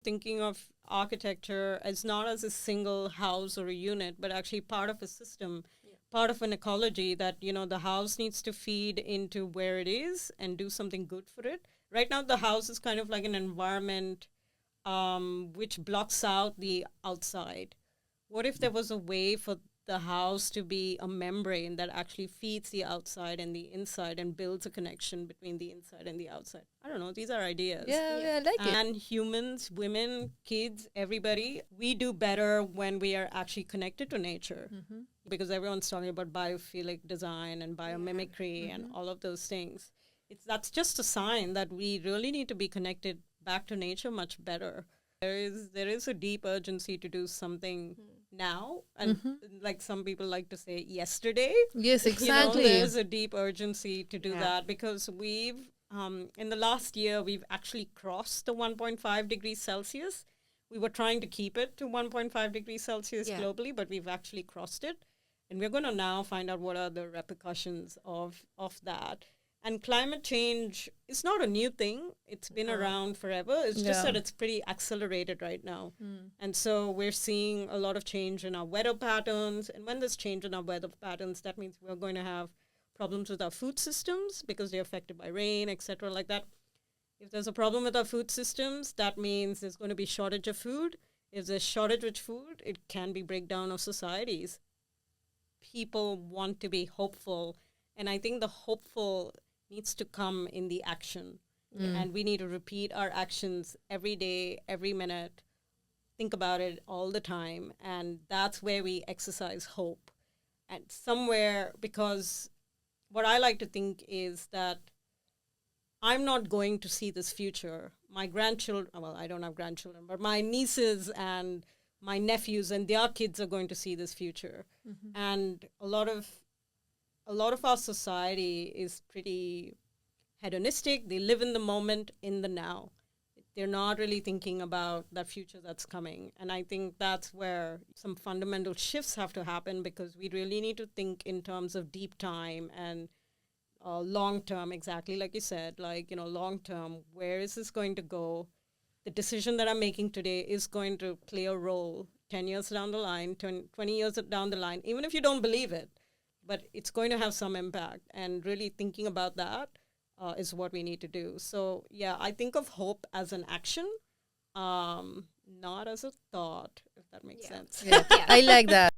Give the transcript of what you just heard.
Thinking of architecture as not as a single house or a unit, but actually part of a system, part of an ecology that, the house needs to feed into where it is and do something good for it. Right now, the house is kind of like an environment which blocks out the outside. What if there was a way for the house to be a membrane that actually feeds the outside and the inside and builds a connection between the inside and the outside? I don't know. These are ideas. Yeah, I like it. And humans, women, kids, everybody, we do better when we are actually connected to nature. Because everyone's talking about biophilic design and biomimicry and all of those things. That's just a sign that we really need to be connected back to nature much better. There is a deep urgency to do something now, and like some people like to say, yesterday. Yes, exactly. There's a deep urgency to do that because we've in the last year we've actually crossed the 1.5 degrees Celsius. We were trying to keep it to 1.5 degrees Celsius globally, but we've actually crossed it, and we're going to now find out what are the repercussions of that. And climate change is not a new thing. It's been around forever. It's just that it's pretty accelerated right now. And so we're seeing a lot of change in our weather patterns. And when there's change in our weather patterns, that means we're going to have problems with our food systems because they're affected by rain, etc., like that. If there's a problem with our food systems, that means there's going to be shortage of food. If there's shortage of food, it can be breakdown of societies. People want to be hopeful. And I think the hopeful needs to come in the action. And we need to repeat our actions every day, every minute, think about it all the time. And that's where we exercise hope. And somewhere, because what I like to think is that I'm not going to see this future. My grandchildren, well, I don't have grandchildren, but my nieces and my nephews and their kids are going to see this future. And a lot of our society is pretty hedonistic. They live in the moment, in the now. They're not really thinking about that future that's coming. And I think that's where some fundamental shifts have to happen, because we really need to think in terms of deep time and long term, exactly like you said, long term, where is this going to go? The decision that I'm making today is going to play a role 10 years down the line, 20 years down the line, even if you don't believe it. But it's going to have some impact, and really thinking about that is what we need to do. So, yeah, I think of hope as an action, not as a thought, if that makes sense. I like that.